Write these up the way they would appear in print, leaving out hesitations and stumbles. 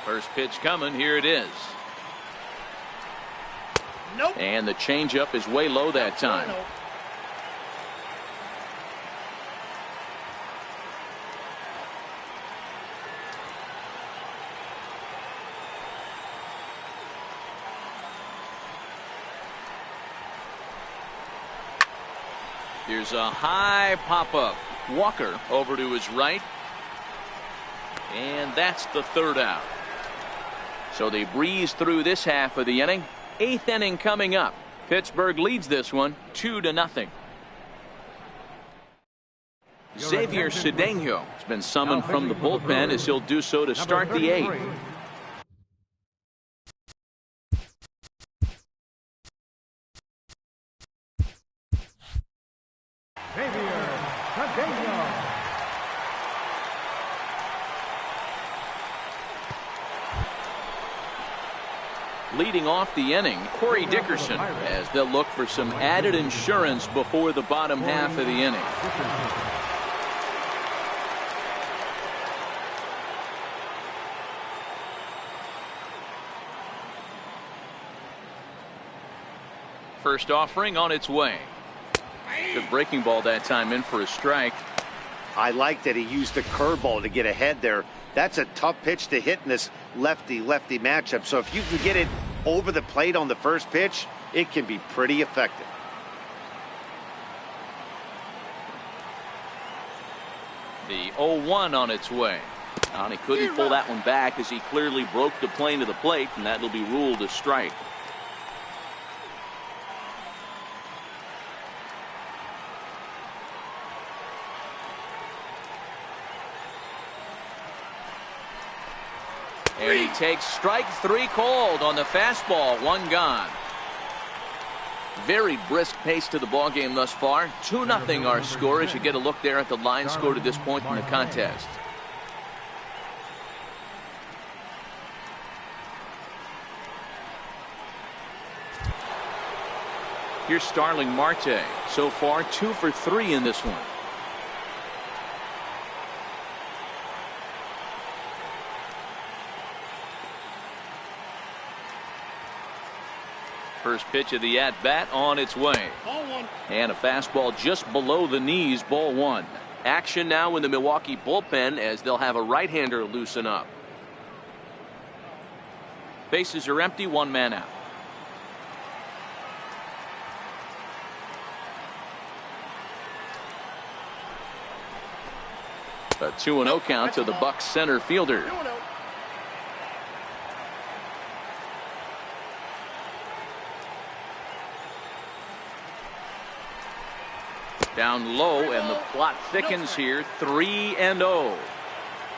First pitch coming. Here it is. Nope. And the changeup is way low that time. Here's a high pop-up. Walker over to his right. And that's the third out. So they breeze through this half of the inning. Eighth inning coming up. Pittsburgh leads this one 2-0. Xavier Cedeno has been summoned from the bullpen as he'll do so to start the eighth. Leading off the inning, Corey Dickerson, as they'll look for some added insurance before the bottom half of the inning. First offering on its way. Good breaking ball that time, in for a strike. I like that he used the curveball to get ahead there. That's a tough pitch to hit in this lefty-lefty matchup. So if you can get it over the plate on the first pitch, it can be pretty effective. The 0-1 on its way. And he couldn't pull that one back as he clearly broke the plane to the plate, and that'll be ruled a strike. And he takes strike three called on the fastball. One gone. Very brisk pace to the ball game thus far. 2-0 our score as you get a look there at the line score to this point in the contest. Here's Starling Marte. So far 2 for 3 in this one. First pitch of the at-bat on its way. Ball one. And a fastball just below the knees, ball one. Action now in the Milwaukee bullpen as they'll have a right-hander loosen up. Bases are empty, one man out. A 2-0 count to the Bucs center fielder. Down low, and the plot thickens here. 3-0.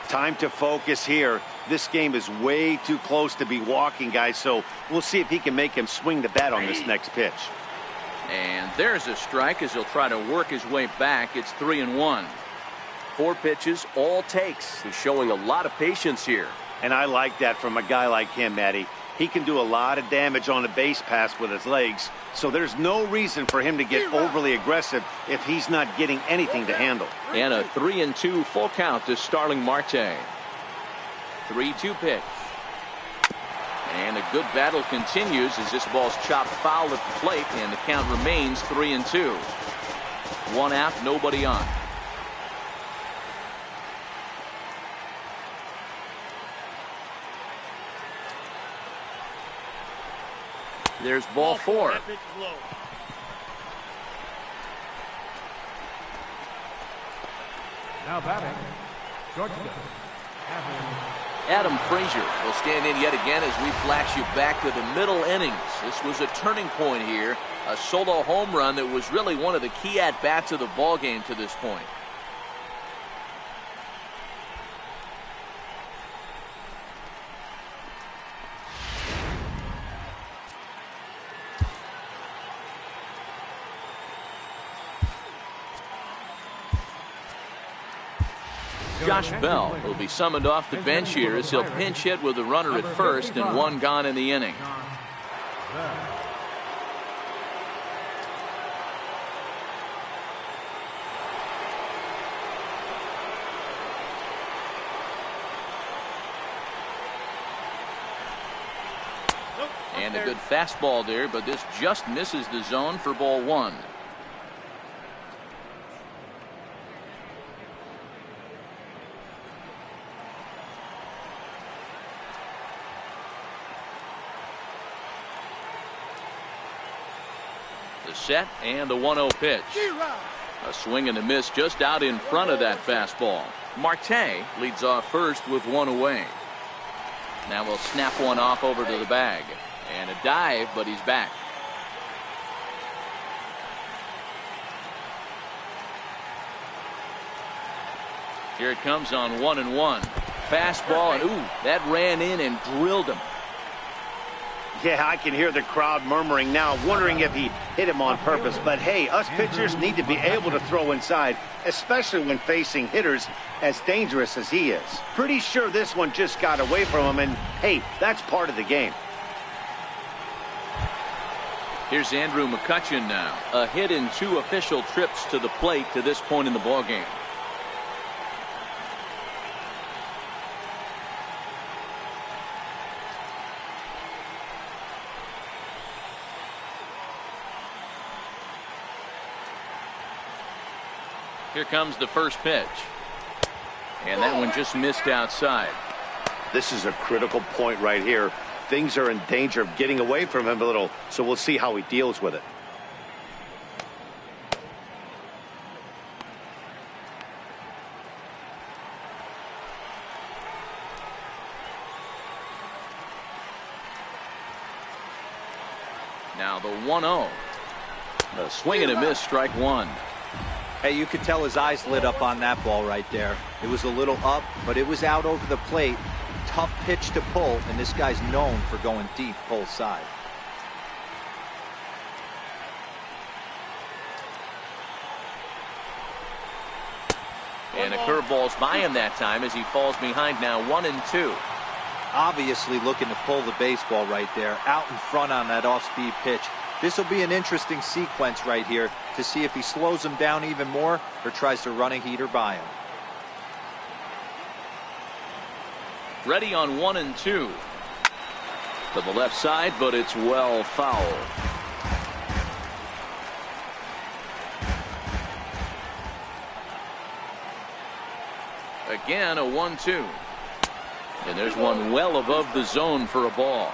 Time to focus here. This game is way too close to be walking, guys, so we'll see if he can make him swing the bat on this next pitch. And there's a strike as he'll try to work his way back. It's 3-1. 4 pitches, all takes. He's showing a lot of patience here. And I like that from a guy like him, Matty. He can do a lot of damage on a base pass with his legs, so there's no reason for him to get overly aggressive if he's not getting anything to handle. And a 3-2 full count to Starling Marte. 3-2 pitch. And a good battle continues as this ball's chopped foul at the plate, and the count remains 3-2. 1 out, nobody on. There's ball 4. Now batting, shortstop. Adam Frazier will stand in yet again as we flash you back to the middle innings. This was a turning point here. A solo home run that was really one of the key at-bats of the ball game to this point. Josh Bell will be summoned off the bench here as he'll pinch hit with a runner at first and 1 gone in the inning. And a good fastball there, but this just misses the zone for ball one. The set and the 1-0 pitch. A swing and a miss just out in front of that fastball. Marte leads off first with one away. Now we'll snap one off over to the bag. And a dive, but he's back. Here it comes on 1-1. Fastball, and ooh, that ran in and drilled him. Yeah, I can hear the crowd murmuring now, wondering if he hit him on purpose. But hey, us pitchers need to be able to throw inside, especially when facing hitters as dangerous as he is. Pretty sure this one just got away from him, and hey, that's part of the game. Here's Andrew McCutchen now. A hit in 2 official trips to the plate to this point in the ballgame. Here comes the first pitch. And that one just missed outside. This is a critical point right here. Things are in danger of getting away from him a little, so we'll see how he deals with it. Now the 1-0. A swing and a miss, strike one. Hey, you could tell his eyes lit up on that ball right there. It was a little up, but it was out over the plate. Tough pitch to pull, and this guy's known for going deep pull side. And a curveball's by him that time as he falls behind now 1-2. Obviously looking to pull the baseball right there, out in front on that off-speed pitch. This will be an interesting sequence right here to see if he slows him down even more or tries to run a heater by him. Ready on 1-2. To the left side, but it's well foul. Again, a 1-2. And there's one well above the zone for a ball.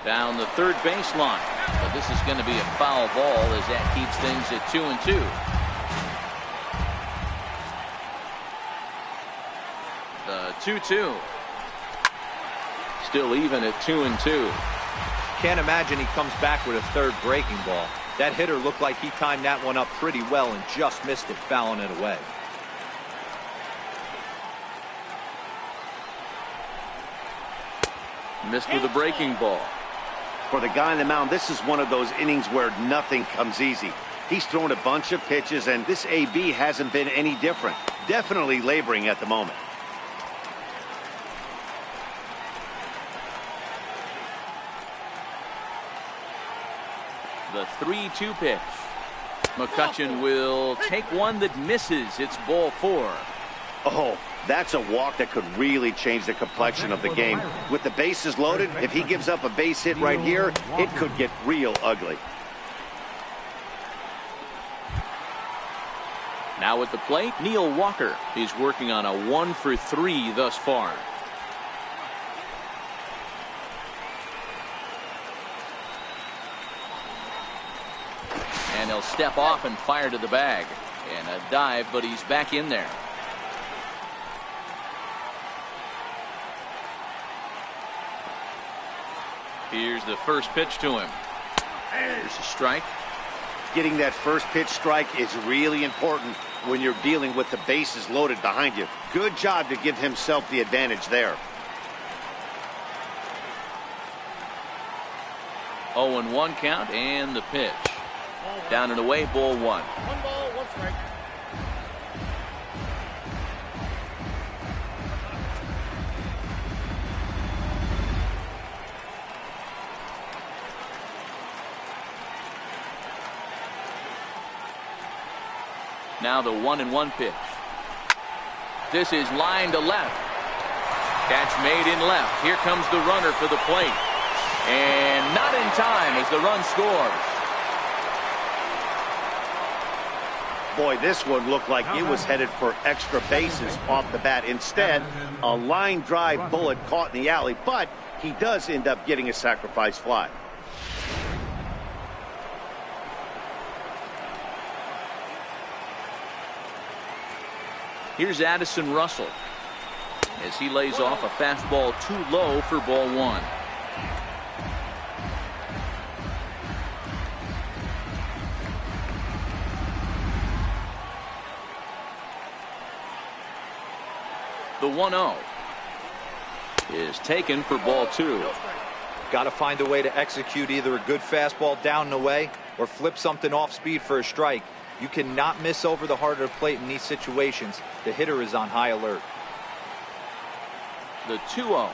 Down the third baseline. But this is going to be a foul ball as that keeps things at 2-2. The 2-2. Still even at 2-2. Can't imagine he comes back with a third breaking ball. That hitter looked like he timed that one up pretty well and just missed it, fouling it away. Missed with a breaking ball. For the guy on the mound, this is one of those innings where nothing comes easy. He's thrown a bunch of pitches, and this AB hasn't been any different. Definitely laboring at the moment. The 3-2 pitch. McCutchen will take one that misses. It's ball 4. Oh, that's a walk that could really change the complexion of the game. With the bases loaded, if he gives up a base hit right here, it could get real ugly. Now at the plate, Neil Walker. He's working on a 1-for-3 thus far. And he'll step off and fire to the bag. And a dive, but he's back in there. Here's the first pitch to him. There's a strike. Getting that first pitch strike is really important when you're dealing with the bases loaded behind you. Good job to give himself the advantage there. 0-1 count and the pitch. Down and away, ball 1. 1 ball, 1 strike. Now the 1-1 pitch. This is line to left. Catch made in left. Here comes the runner for the plate. And not in time as the run scores. Boy, this one looked like it was headed for extra bases off the bat. Instead, a line drive bullet caught in the alley, but he does end up getting a sacrifice fly. Here's Addison Russell as he lays off a fastball too low for ball one. The 1-0 is taken for ball two. Got to find a way to execute either a good fastball down and away or flip something off speed for a strike. You cannot miss over the heart of the plate in these situations. The hitter is on high alert. The 2-0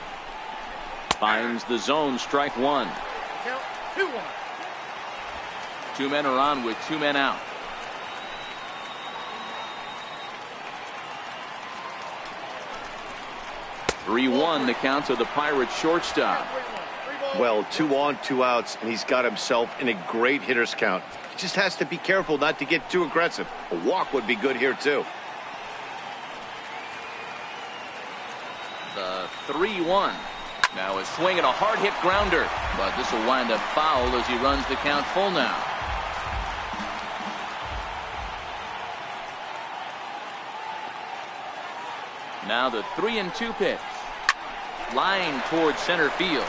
finds the zone, strike one. Count 2-1. Two men are on with two men out. (3-1) the count to the Pirates shortstop. Well, 2 on, 2 outs, and he's got himself in a great hitter's count. He just has to be careful not to get too aggressive. A walk would be good here, too. The 3-1. Now a swing and a hard hit grounder, but this will wind up foul as he runs the count full now. Now the 3-2 pitch. Line towards center field.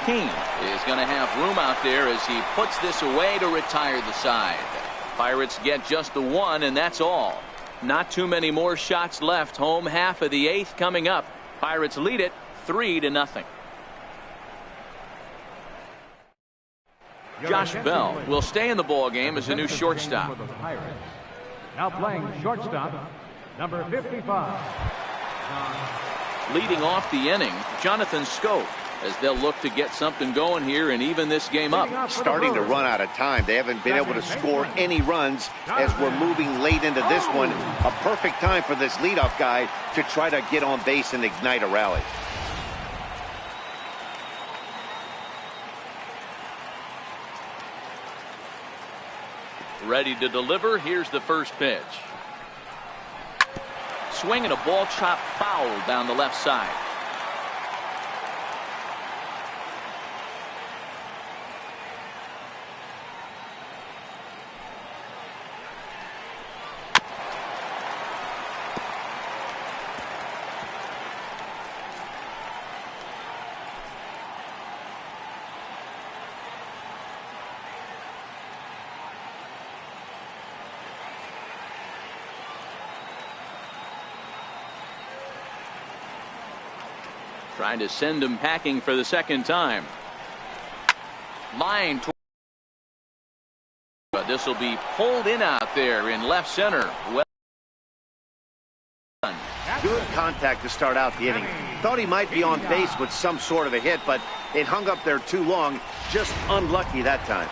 King is going to have room out there as he puts this away to retire the side. Pirates get just the one, and that's all. Not too many more shots left. Home half of the eighth coming up. Pirates lead it 3-0. Josh Bell will stay in the ball game as a new shortstop. Now playing shortstop, number 55. Leading off the inning, Jonathan Scope, as they'll look to get something going here and even this game up. Starting to run out of time. They haven't been able to score any runs as we're moving late into this one. A perfect time for this leadoff guy to try to get on base and ignite a rally. Ready to deliver. Here's the first pitch. Swing and a ball chopped foul down the left side. Trying to send him packing for the second time. Line toward. But this will be pulled in out there in left center. Well done. Good contact to start out the inning. Thought he might be on base with some sort of a hit, but it hung up there too long. Just unlucky that time.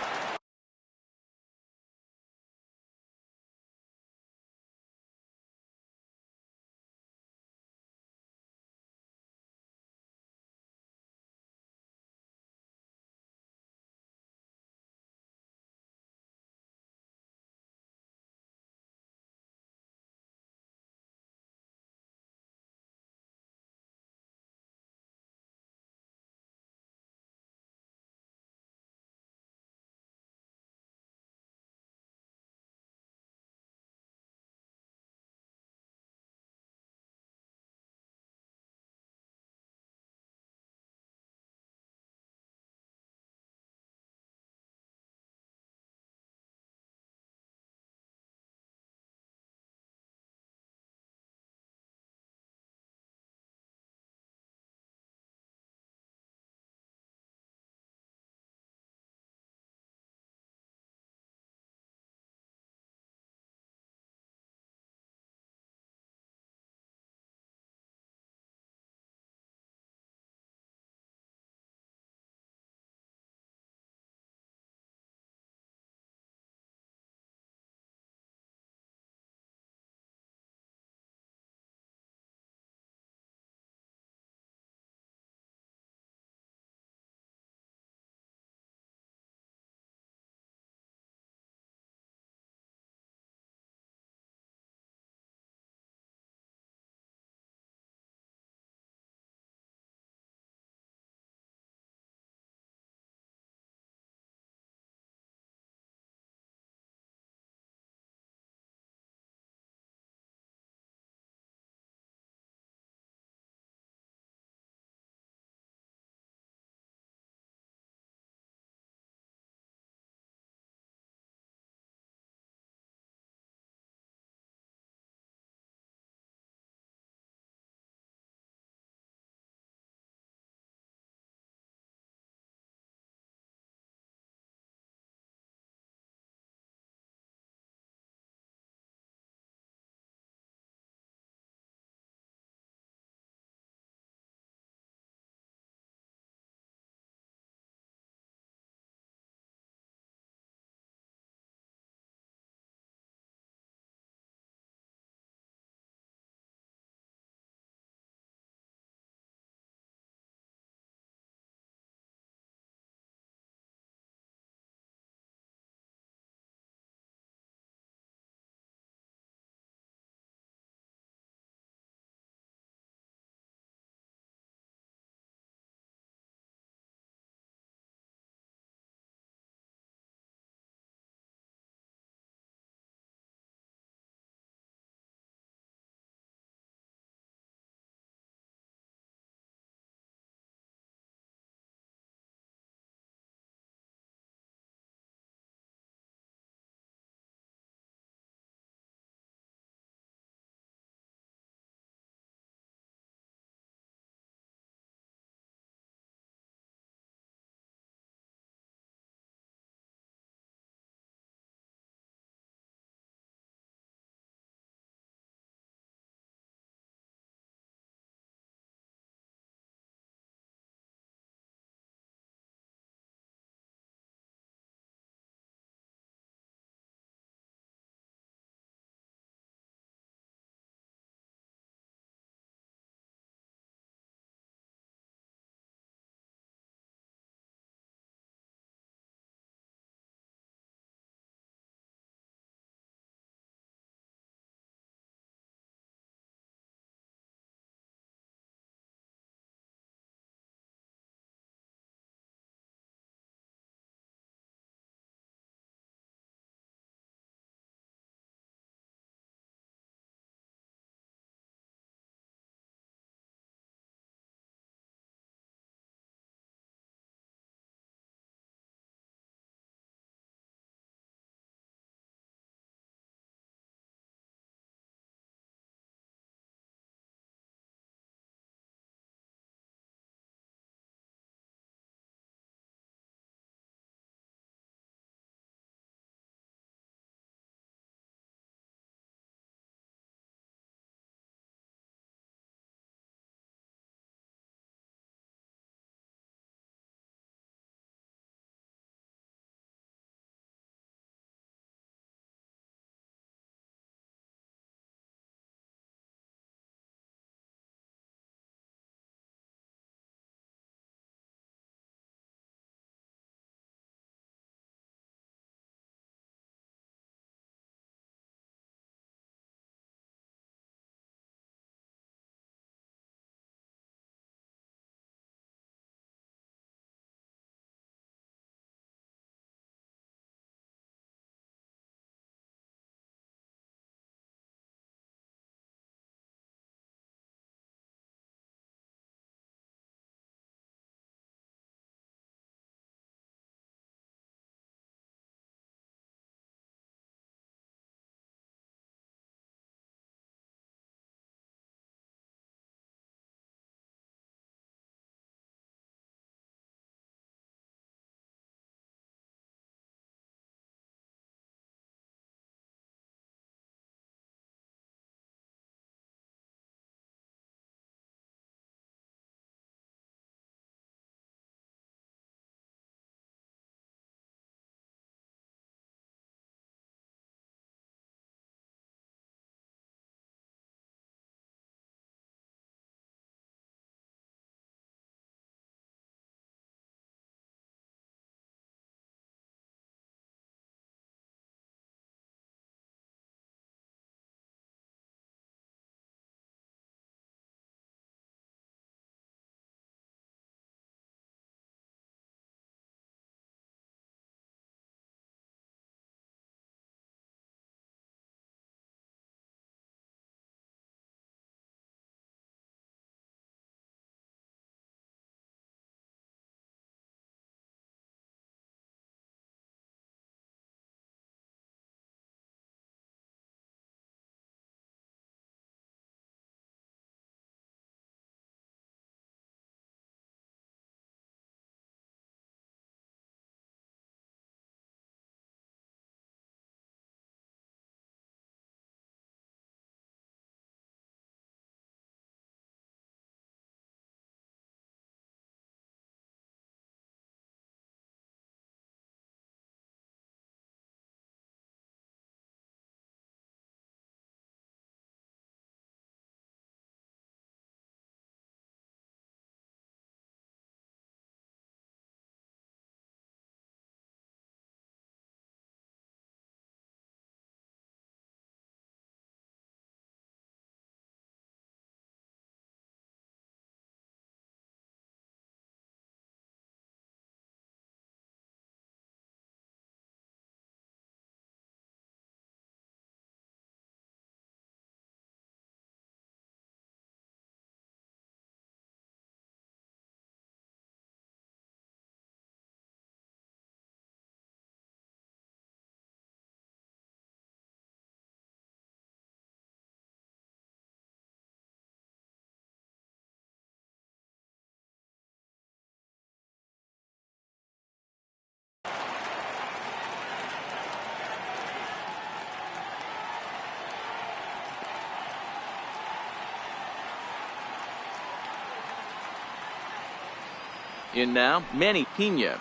In now, Manny Pena.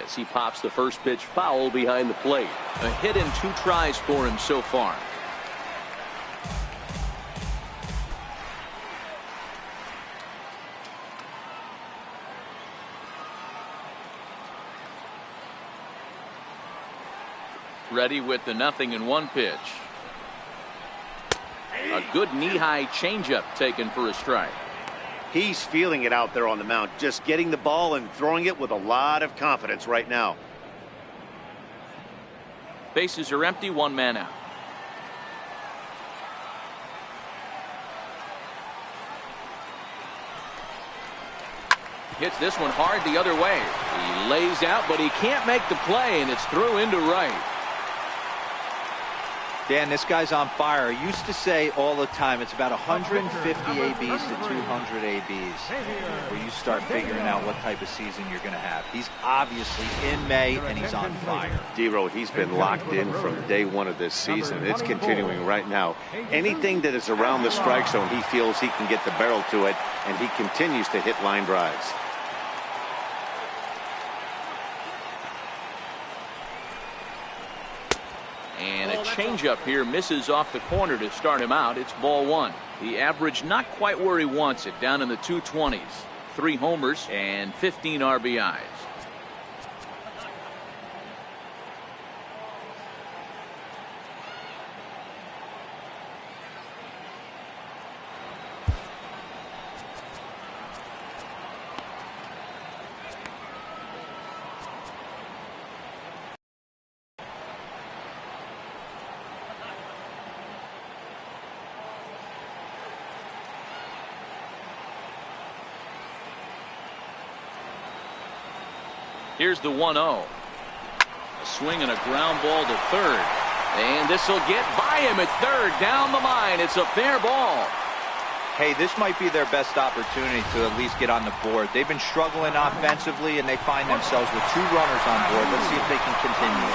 As he pops the first pitch foul behind the plate. A hit in 2 tries for him so far. Ready with the 0-1 pitch. A good knee-high changeup taken for a strike. He's feeling it out there on the mound, just getting the ball and throwing it with a lot of confidence right now. Bases are empty, 1 man out. Hits this one hard the other way. He lays out, but he can't make the play, and it's through into right. Dan, this guy's on fire. I used to say all the time it's about 150 ABs to 200 ABs where you start figuring out what type of season you're going to have. He's obviously in May, and he's on fire. D-Row, he's been locked in from day 1 of this season. It's continuing right now. Anything that is around the strike zone, he feels he can get the barrel to it, and he continues to hit line drives. And a changeup here misses off the corner to start him out. It's ball 1. The average not quite where he wants it, down in the 220s. 3 homers and 15 RBIs. Here's the 1-0. A swing and a ground ball to third. And this will get by him at third. Down the line. It's a fair ball. Hey, this might be their best opportunity to at least get on the board. They've been struggling offensively, and they find themselves with 2 runners on board. Let's see if they can continue.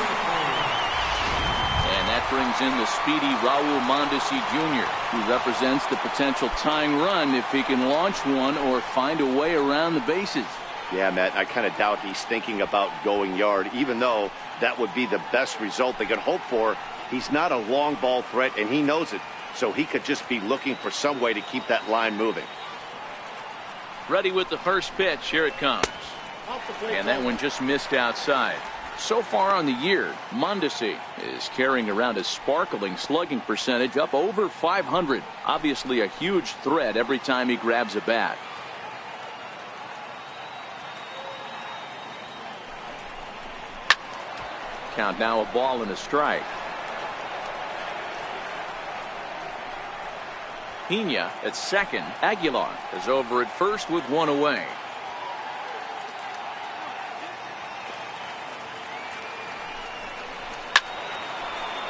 And that brings in the speedy Raul Mondesi Jr., who represents the potential tying run if he can launch one or find a way around the bases. Yeah, Matt, I kind of doubt he's thinking about going yard, even though that would be the best result they could hope for. He's not a long ball threat, and he knows it, so he could just be looking for some way to keep that line moving. Ready with the first pitch. Here it comes. And that one just missed outside. So far on the year, Mondesi is carrying around a sparkling slugging percentage up over 500. Obviously a huge threat every time he grabs a bat. Count now, a ball and a strike. Pena at second. Aguilar is over at first with 1 away.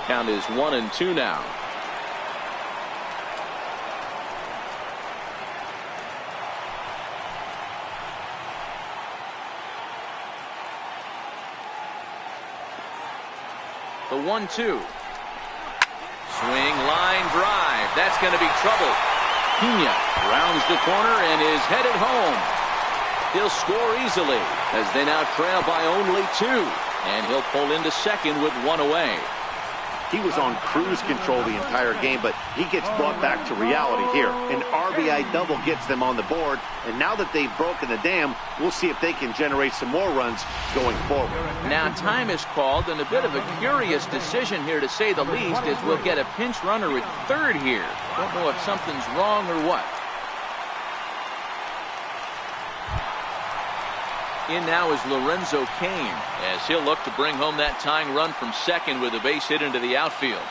Count is 1-2 now. The 1-2. Swing, line drive. That's going to be trouble. Pena rounds the corner and is headed home. He'll score easily as they now trail by only 2. And he'll pull into second with 1 away. He was on cruise control the entire game, but he gets brought back to reality here. An RBI double gets them on the board, and now that they've broken the dam, we'll see if they can generate some more runs going forward. Now time is called, and a bit of a curious decision here to say the least, as we'll get a pinch runner at third here. Don't know if something's wrong or what. In now is Lorenzo Cain, as he'll look to bring home that tying run from second with a base hit into the outfield.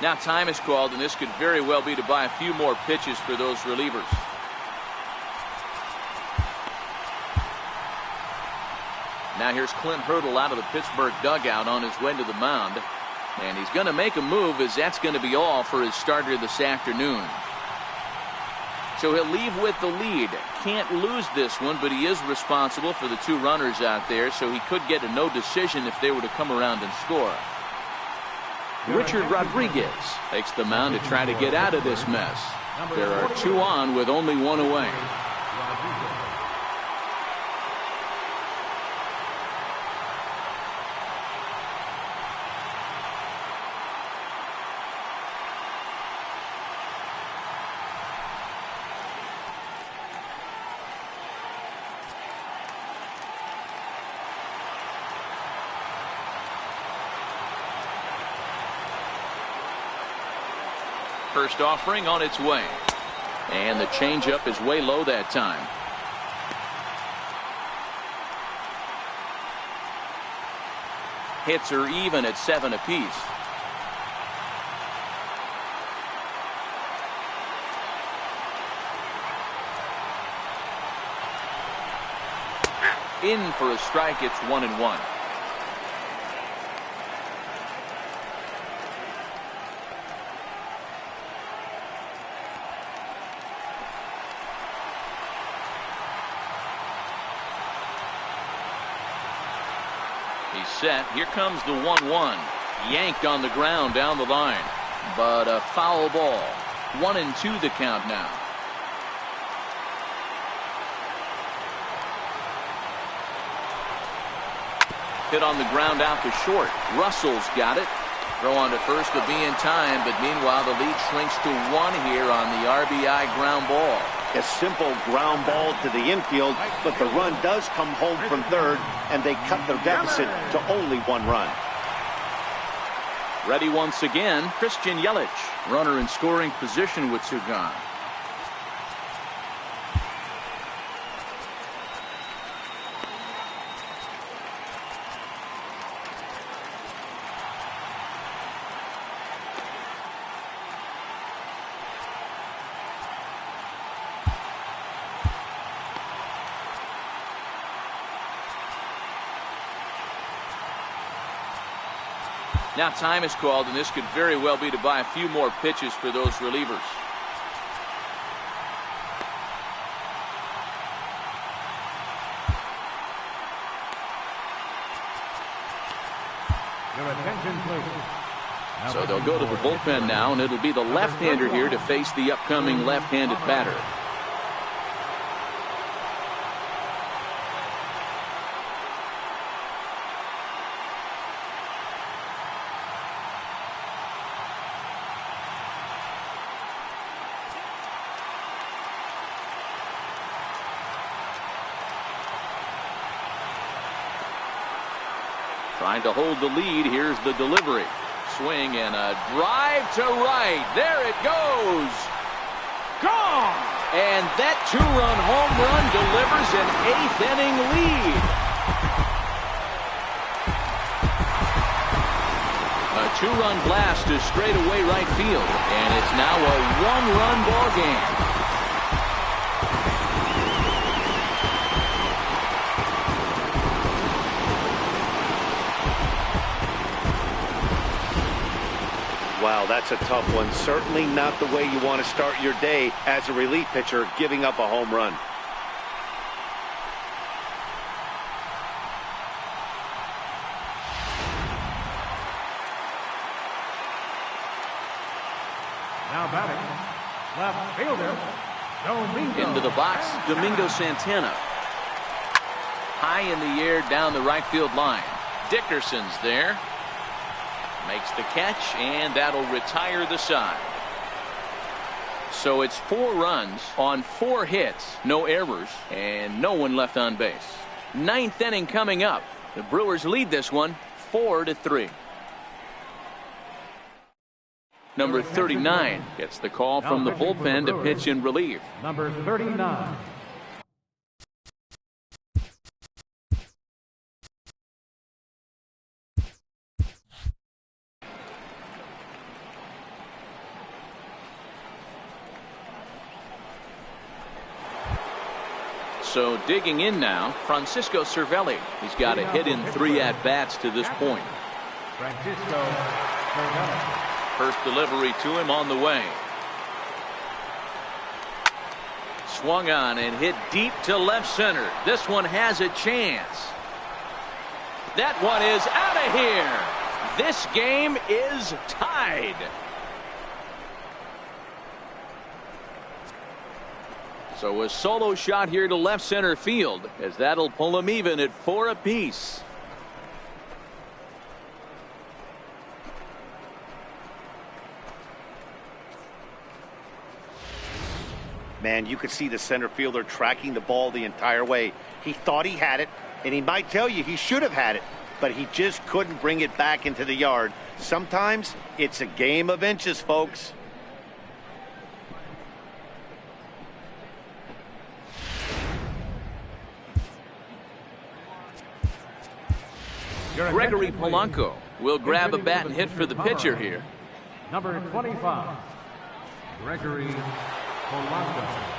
Now time is called, and this could very well be to buy a few more pitches for those relievers. Now here's Clint Hurdle out of the Pittsburgh dugout on his way to the mound. And he's going to make a move, as that's going to be all for his starter this afternoon. So he'll leave with the lead. Can't lose this one, but he is responsible for the 2 runners out there, so he could get a no decision if they were to come around and score. Richard Rodriguez takes the mound to try to get out of this mess. There are 2 on with only 1 away. First offering on its way. And the changeup is way low that time. Hits are even at 7 apiece. In for a strike. It's 1-1. He's set. Here comes the 1-1. Yanked on the ground down the line. But a foul ball. 1-2 the count now. Hit on the ground out to short. Russell's got it. Throw on to first to be in time, but meanwhile the lead shrinks to 1 here on the RBI ground ball. A simple ground ball to the infield, but the run does come home from third, and they cut their deficit to only 1 run. Ready once again, Christian Yelich. Runner in scoring position with 2 gone. Now time is called, and this could very well be to buy a few more pitches for those relievers. Your attention, please. So they'll go to the bullpen now, and it'll be the left-hander here to face the upcoming left-handed batter. Trying to hold the lead. Here's the delivery. Swing and a drive to right. There it goes. Gone! And that 2-run home run delivers an 8th inning lead. A 2-run blast to straightaway right field. And it's now a 1-run ball game. Wow, that's a tough one. Certainly not the way you want to start your day as a relief pitcher, giving up a home run. Now batting, left fielder, Domingo. Into the box, Domingo Santana. High in the air down the right field line. Dickerson's there. Makes the catch, and that'll retire the side. So it's 4 runs on 4 hits, no errors, and no one left on base. 9th inning coming up. The Brewers lead this one 4-3. Number 39 gets the call from the bullpen to pitch in relief. Number 39. So digging in now, Francisco Cervelli. He's got a hit in 3 at-bats to this point. Francisco Cervelli. First delivery to him on the way. Swung on and hit deep to left center. This one has a chance. That one is out of here. This game is tied. So a solo shot here to left center field, as that'll pull them even at 4 apiece. Man, you could see the center fielder tracking the ball the entire way. He thought he had it, and he might tell you he should have had it, but he just couldn't bring it back into the yard. Sometimes it's a game of inches, folks. Gregory Polanco will grab a bat and hit for the pitcher here. Number 25, Gregory Polanco.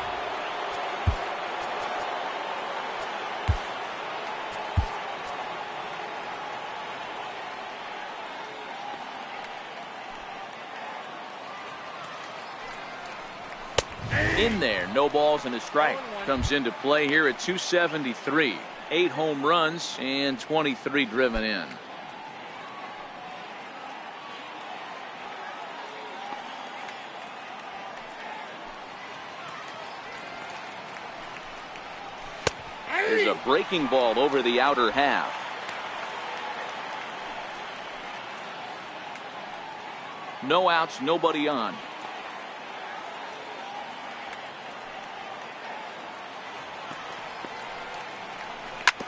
In there, no balls and a strike. Comes into play here at 273. 8 home runs and 23 driven in. There's a breaking ball over the outer half. No outs, nobody on.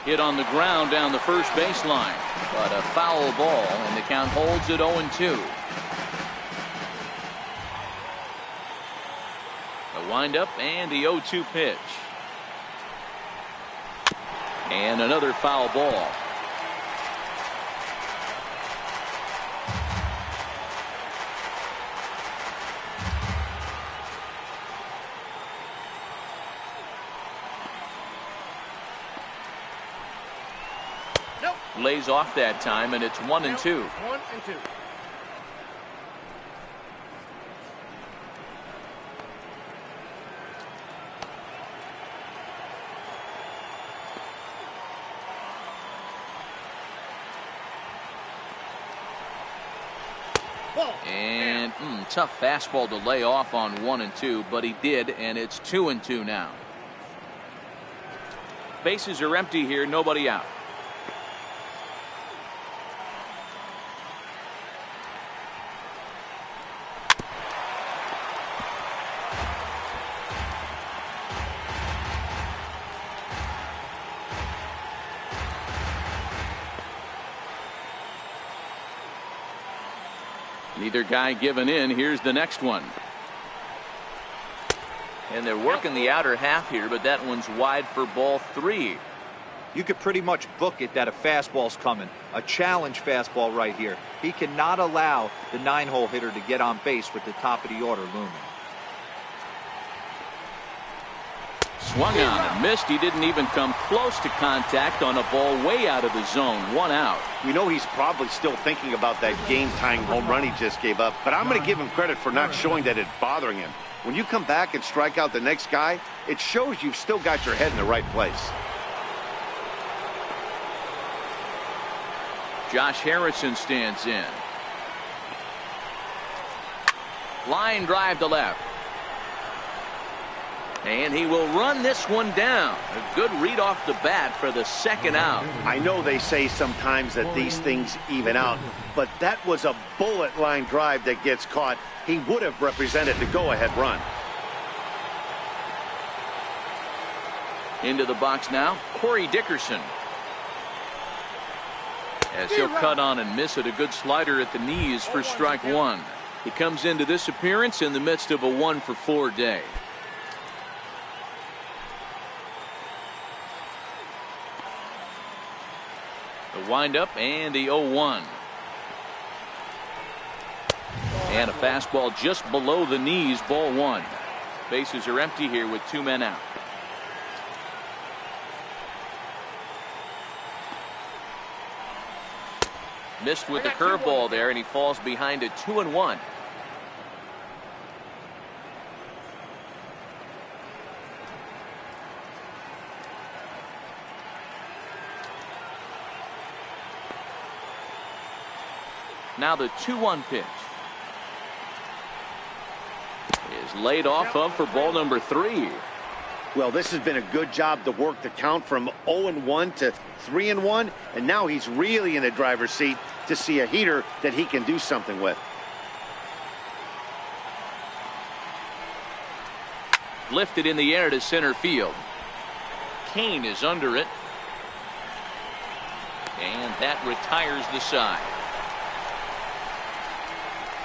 Hit on the ground down the first baseline, but a foul ball, and the count holds at 0-2. The windup and the 0-2 pitch. And another foul ball. Lays off that time, and it's 1-2. 1-2. And tough fastball to lay off on 1-2, but he did, and it's 2-2 now. Bases are empty here, nobody out. Neither guy giving in. Here's the next one. And they're working the outer half here, but that one's wide for ball 3. You could pretty much book it that a fastball's coming. A challenge fastball right here. He cannot allow the 9-hole hitter to get on base with the top of the order looming. Swung on and missed. He didn't even come close to contact on a ball way out of the zone. 1 out. We know he's probably still thinking about that game-tying home run he just gave up, but I'm going to give him credit for not showing that it's bothering him. When you come back and strike out the next guy, it shows you've still got your head in the right place. Josh Harrison stands in. Line drive to left. And he will run this one down. A good read off the bat for the 2nd out. I know they say sometimes that these things even out, but that was a bullet line drive that gets caught. He would have represented the go-ahead run. Into the box now, Corey Dickerson. As he'll cut on and miss it, a good slider at the knees for strike 1. He comes into this appearance in the midst of a 1-for-4 day. The windup and the 0-1. And a fastball just below the knees, ball 1. Bases are empty here with 2 men out. Missed with the curveball there, and he falls behind at 2-1. Now the 2-1 pitch is laid off of for ball number 3. Well, this has been a good job to work the count from 0-1 to 3-1, and now he's really in the driver's seat to see a heater that he can do something with. Lifted in the air to center field. Kane is under it, and that retires the side.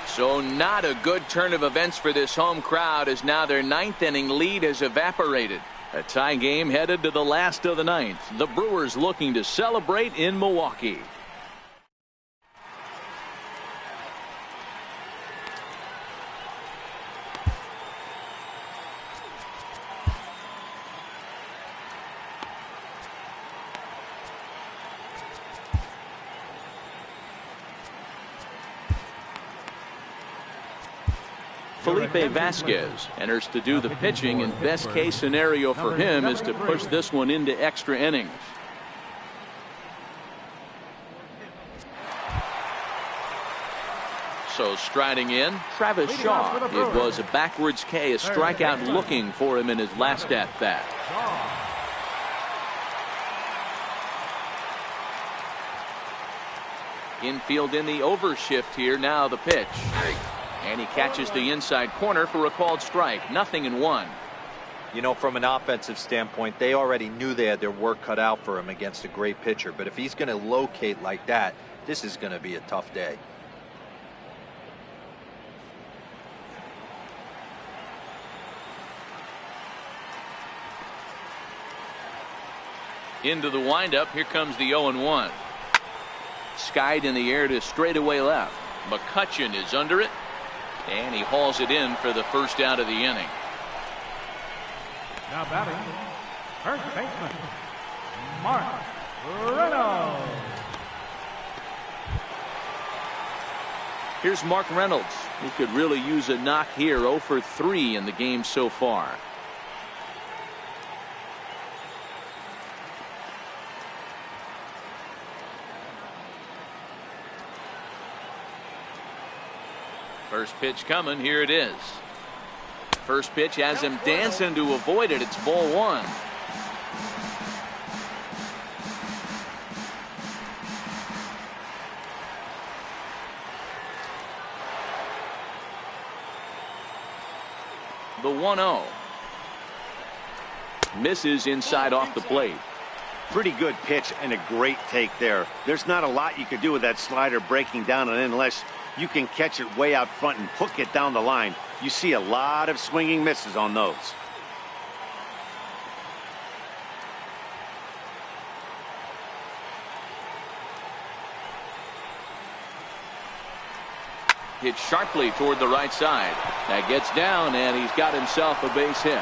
So not a good turn of events for this home crowd, as now their 9th inning lead has evaporated. A tie game headed to the last of the 9th. The Brewers looking to celebrate in Milwaukee. Felipe Vasquez enters to do the pitching, and best case scenario for him is to push this one into extra innings. So striding in, Travis Shaw. It was a backwards K, a strikeout looking for him in his last at bat. Infield in the overshift here. Now the pitch. And he catches the inside corner for a called strike. 0-1. You know, from an offensive standpoint, they already knew they had their work cut out for him against a great pitcher. But if he's going to locate like that, this is going to be a tough day. Into the windup. Here comes the 0-1. Skied in the air to straightaway left. McCutchen is under it, and he hauls it in for the first out of the inning. Now batting, first baseman, Mark Reynolds. Here's Mark Reynolds. He could really use a knock here. 0 for 3 in the game so far. First pitch coming. Here it is. First pitch has him dancing to avoid it. It's ball 1. The 1-0. Misses inside off the plate. Pretty good pitch and a great take there. There's not a lot you could do with that slider breaking down and in unless you can catch it way out front and hook it down the line. You see a lot of swinging misses on those. Hit sharply toward the right side. That gets down, and he's got himself a base hit.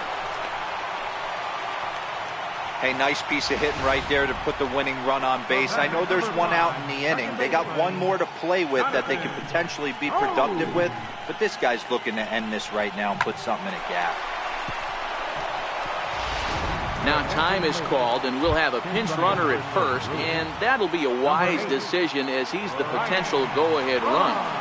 Hey, nice piece of hitting right there to put the winning run on base. I know there's one out in the inning. They got one more to play with that they could potentially be productive with, but this guy's looking to end this right now and put something in a gap. Now time is called, and we'll have a pinch runner at first, and that'll be a wise decision as he's the potential go-ahead run.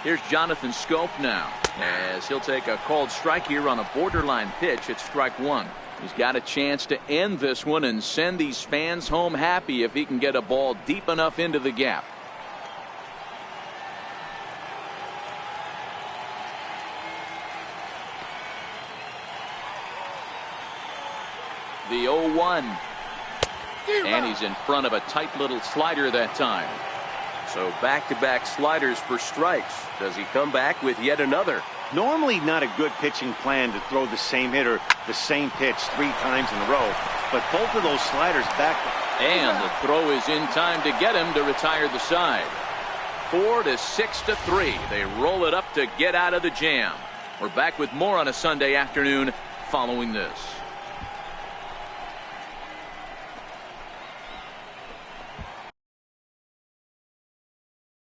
Here's Jonathan Scope now, as he'll take a called strike here on a borderline pitch at strike 1. He's got a chance to end this one and send these fans home happy if he can get a ball deep enough into the gap. The 0-1. And he's in front of a tight little slider that time. So back-to-back sliders for strikes. Does he come back with yet another? Normally not a good pitching plan to throw the same hitter the same pitch 3 times in a row, but both of those sliders back. And the throw is in time to get him to retire the side. 4 to 6 to 3. They roll it up to get out of the jam. We're back with more on a Sunday afternoon following this.